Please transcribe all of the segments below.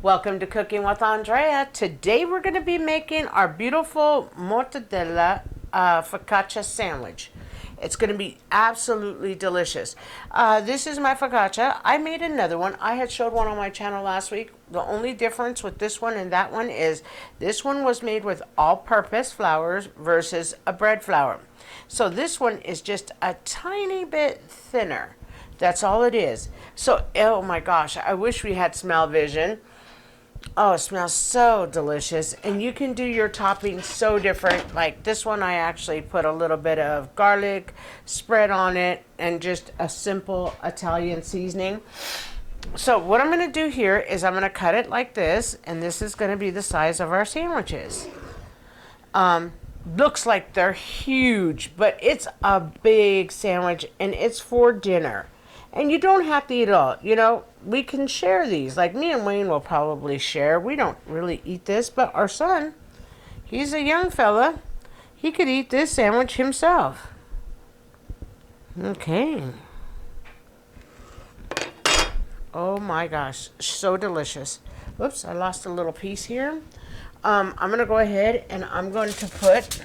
Welcome to Cooking with Andrea. Today we're going to be making our beautiful mortadella focaccia sandwich. It's going to be absolutely delicious. This is my focaccia. I made another one. I had showed one on my channel last week. The only difference with this one and that one is this one was made with all-purpose flours versus a bread flour. So this one is just a tiny bit thinner. That's all it is. So, oh my gosh, I wish we had smell vision. Oh, it smells so delicious. And you can do your toppings so different. Like this one, I actually put a little bit of garlic spread on it and just a simple Italian seasoning. So what I'm going to do here is I'm going to cut it like this. And this is going to be the size of our sandwiches. Looks like they're huge, but it's a big sandwich and it's for dinner. And you don't have to eat it all. You know, we can share these. Like me and Wayne will probably share. We don't really eat this, but our son, he's a young fella. He could eat this sandwich himself. Okay. Oh my gosh, so delicious. Whoops, I lost a little piece here. I'm going to go ahead and I'm going to put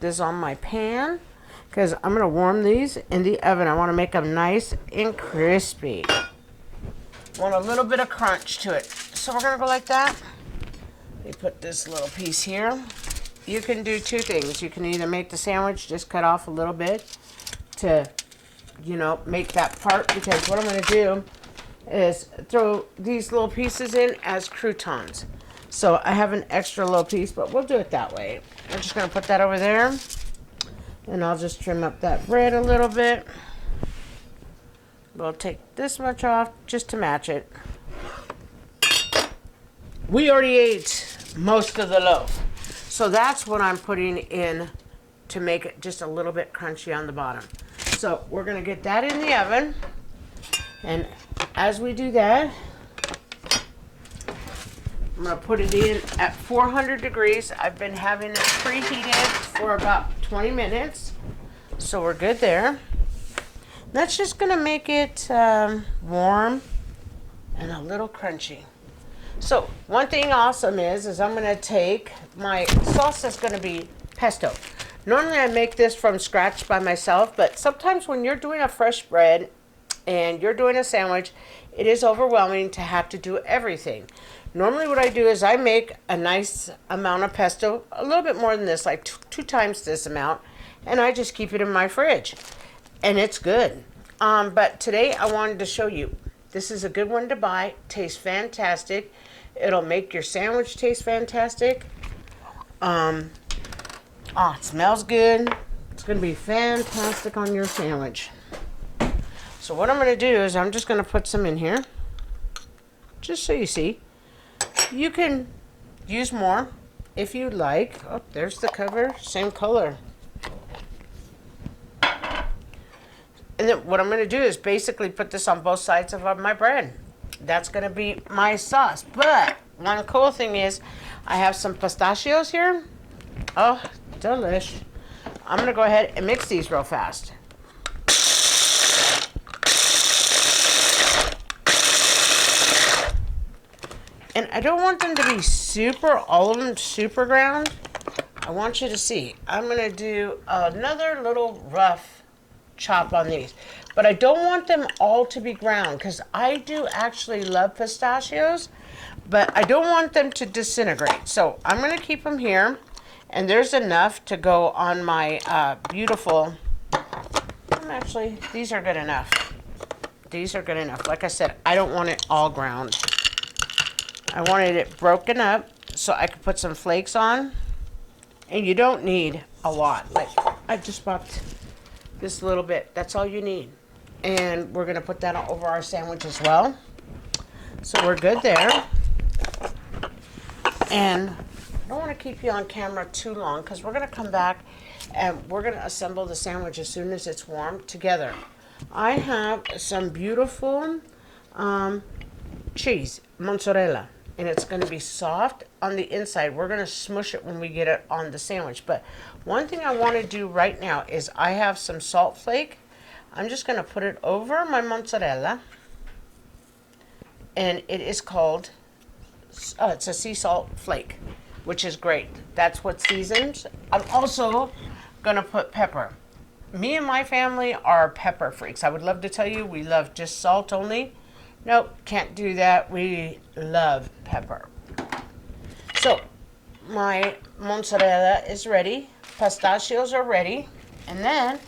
this on my pan. Because I'm going to warm these in the oven. I want to make them nice and crispy. Want a little bit of crunch to it. So we're going to go like that. Let me put this little piece here. You can do two things. You can either make the sandwich, just cut off a little bit to, you know, make that part. Because what I'm going to do is throw these little pieces in as croutons. So I have an extra little piece, but we'll do it that way. I'm just going to put that over there. And I'll just trim up that bread a little bit. We'll take this much off just to match it. We already ate most of the loaf. So that's what I'm putting in to make it just a little bit crunchy on the bottom. So we're going to get that in the oven. And as we do that, I'm going to put it in at 400 degrees. I've been having it preheated for about 20 minutes. So we're good there. That's just going to make it warm and a little crunchy. So one thing awesome is I'm going to take my sauce that's going to be pesto. Normally I make this from scratch by myself, but sometimes when you're doing a fresh bread and you're doing a sandwich, it is overwhelming to have to do everything. Normally what I do is I make a nice amount of pesto, a little bit more than this, like two times this amount, and I just keep it in my fridge. And it's good. But today I wanted to show you, this is a good one to buy, tastes fantastic. It'll make your sandwich taste fantastic. It smells good. It's going to be fantastic on your sandwich. So what I'm going to do is I'm just going to put some in here, just so you see. You can use more if you like. Oh, there's the cover, same color. And then what I'm going to do is basically put this on both sides of my bread. That's going to be my sauce. But one cool thing is I have some pistachios here. Oh, delish. I'm going to go ahead and mix these real fast. And I don't want them to be all of them super ground. I want you to see. I'm going to do another little rough chop on these. But I don't want them all to be ground because I do actually love pistachios. But I don't want them to disintegrate. So I'm going to keep them here. And there's enough to go on my beautiful... Actually, these are good enough. These are good enough. Like I said, I don't want it all ground. I wanted it broken up so I could put some flakes on. And you don't need a lot. Like, I just bought this little bit. That's all you need. And we're going to put that over our sandwich as well. So we're good there. And I don't want to keep you on camera too long because we're going to come back and we're going to assemble the sandwich as soon as it's warm together. I have some beautiful cheese, mozzarella. And it's going to be soft on the inside. We're going to smush it when we get it on the sandwich. But one thing I want to do right now is I have some salt flake. I'm just going to put it over my mozzarella. and it is called, it's a sea salt flake, which is great. That's what seasons. I'm also gonna put pepper. Me and my family are pepper freaks. I would love to tell you we love just salt only. Nope, can't do that. We love pepper. So my mozzarella is ready. Pistachios are ready. And then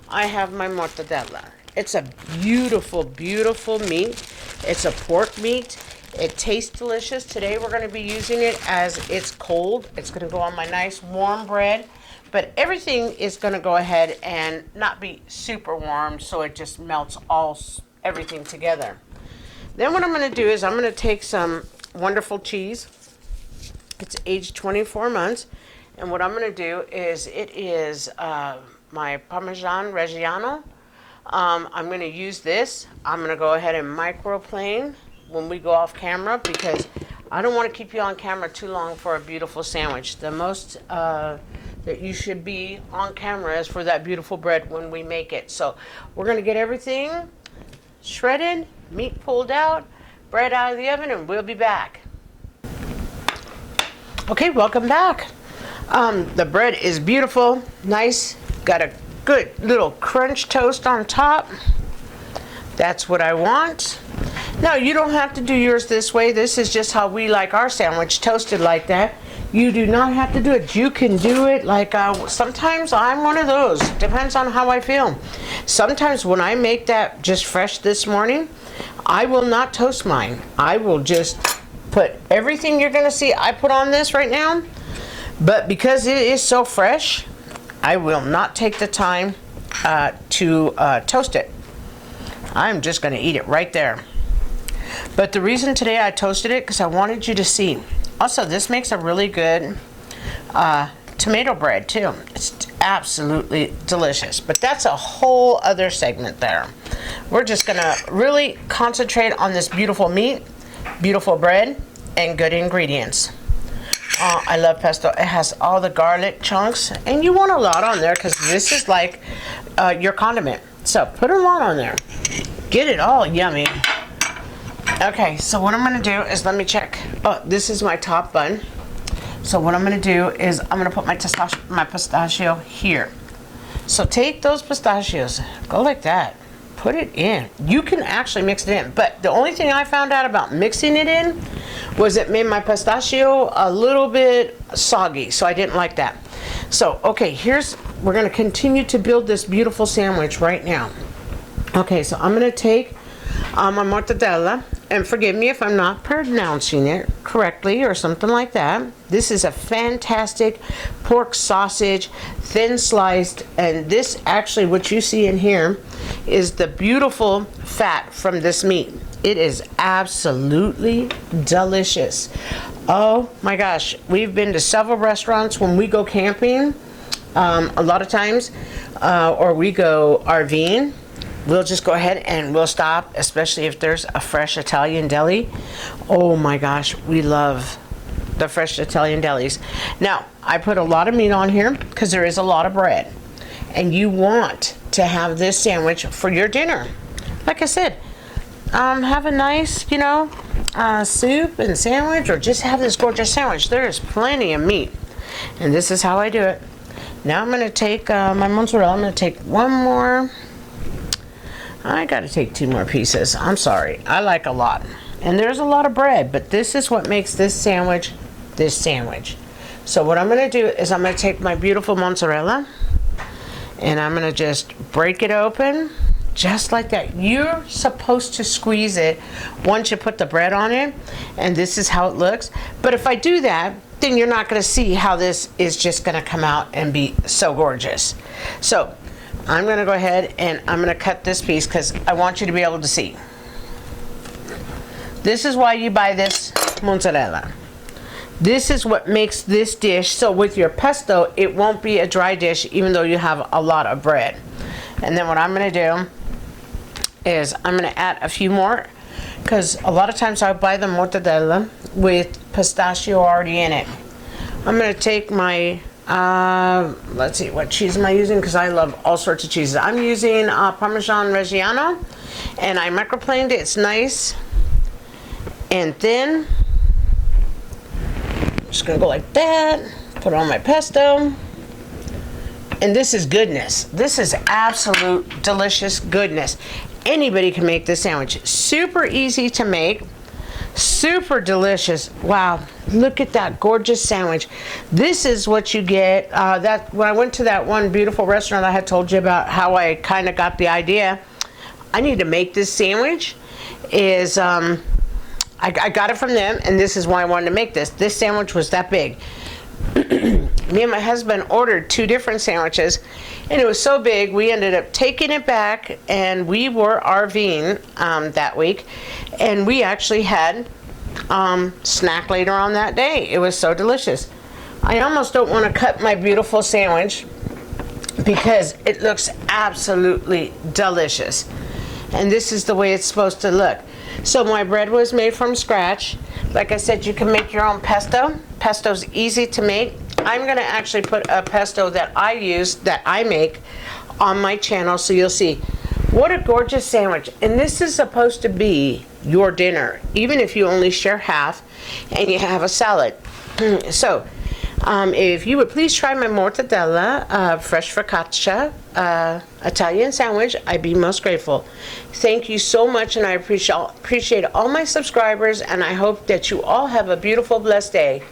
I have my mortadella. It's a beautiful, beautiful meat. It's a pork meat. It tastes delicious. Today we're going to be using it as it's cold. It's going to go on my nice warm bread. But everything is going to go ahead and not be super warm, so it just melts everything together. Then what I'm going to do is I'm going to take some wonderful cheese. It's aged 24 months. And what I'm going to do is it is my Parmesan Reggiano. I'm going to use this. I'm going to go ahead and microplane when we go off camera because I don't want to keep you on camera too long for a beautiful sandwich. The most that you should be on camera is for that beautiful bread when we make it. So we're going to get everything shredded, meat pulled out, bread out of the oven, and we'll be back. Okay, welcome back. The bread is beautiful, nice, got a good little crunch toast on top. That's what I want. Now, you don't have to do yours this way. This is just how we like our sandwich, toasted like that. You do not have to do it. You can do it like, sometimes I'm one of those. Depends on how I feel. Sometimes when I make that just fresh this morning, I will not toast mine. I will just put everything you're gonna see I put on this right now. But because it is so fresh, I will not take the time to toast it. I'm just going to eat it right there. But the reason today I toasted it because I wanted you to see. Also, this makes a really good tomato bread too. It's absolutely delicious. But that's a whole other segment there. We're just going to really concentrate on this beautiful meat, beautiful bread, and good ingredients. I love pesto. It has all the garlic chunks, and you want a lot on there because this is like your condiment. So put a lot on there. Get it all yummy. Okay, so what I'm going to do is let me check. Oh, this is my top bun. So what I'm going to do is I'm going to put my pistachio here. So take those pistachios, go like that. Put it in. You can actually mix it in, but the only thing I found out about mixing it in was it made my pistachio a little bit soggy, so I didn't like that. So, okay, we're going to continue to build this beautiful sandwich right now. Okay, so I'm going to take my mortadella, and forgive me if I'm not pronouncing it correctly or something like that. This is a fantastic pork sausage, thin sliced, and this actually, what you see in here, is the beautiful fat from this meat. It is absolutely delicious. Oh my gosh, we've been to several restaurants when we go camping, a lot of times, or we go RVing. We'll just go ahead and we'll stop, especially if there's a fresh Italian deli. Oh my gosh, we love the fresh Italian delis. Now, I put a lot of meat on here because there is a lot of bread. And you want to have this sandwich for your dinner. Like I said, have a nice, soup and sandwich, or just have this gorgeous sandwich. There is plenty of meat. And this is how I do it. Now I'm going to take my mozzarella. I'm going to take one more. I got to take 2 more pieces. I'm sorry. I like a lot. And there's a lot of bread, but this is what makes this sandwich. So what I'm going to do is I'm going to take my beautiful mozzarella and I'm going to just break it open just like that. You're supposed to squeeze it once you put the bread on it, and this is how it looks. But if I do that, then you're not going to see how this is just going to come out and be so gorgeous. So I'm going to go ahead and I'm going to cut this piece because I want you to be able to see. This is why you buy this mozzarella. This is what makes this dish, so with your pesto, it won't be a dry dish even though you have a lot of bread. And then what I'm going to do is I'm going to add a few more, because a lot of times I buy the mortadella with pistachio already in it. I'm going to take my, let's see, what cheese am I using? Because I love all sorts of cheeses. I'm using Parmesan Reggiano, and I microplaned it. It's nice. And then I'm just gonna go like that, put on my pesto. And this is goodness. This is absolute delicious goodness. Anybody can make this sandwich. Super easy to make. Super delicious. Wow, look at that gorgeous sandwich. This is what you get. That when I went to that one beautiful restaurant I had told you about, how I kind of got the idea. I need to make this sandwich. I got it from them, and this is why I wanted to make this. This sandwich was that big. Me and my husband ordered 2 different sandwiches, and it was so big we ended up taking it back, and we were RVing that week, and we actually had snack later on that day. It was so delicious. I almost don't want to cut my beautiful sandwich because it looks absolutely delicious, and this is the way it's supposed to look. So my bread was made from scratch. Like I said, you can make your own pesto. Pesto's easy to make. I'm gonna actually put a pesto that I use, that I make, on my channel, so you'll see. What a gorgeous sandwich. And this is supposed to be your dinner, even if you only share half and you have a salad. So, if you would please try my Mortadella fresh focaccia Italian sandwich, I'd be most grateful. Thank you so much, and I appreciate all my subscribers, and I hope that you all have a beautiful, blessed day.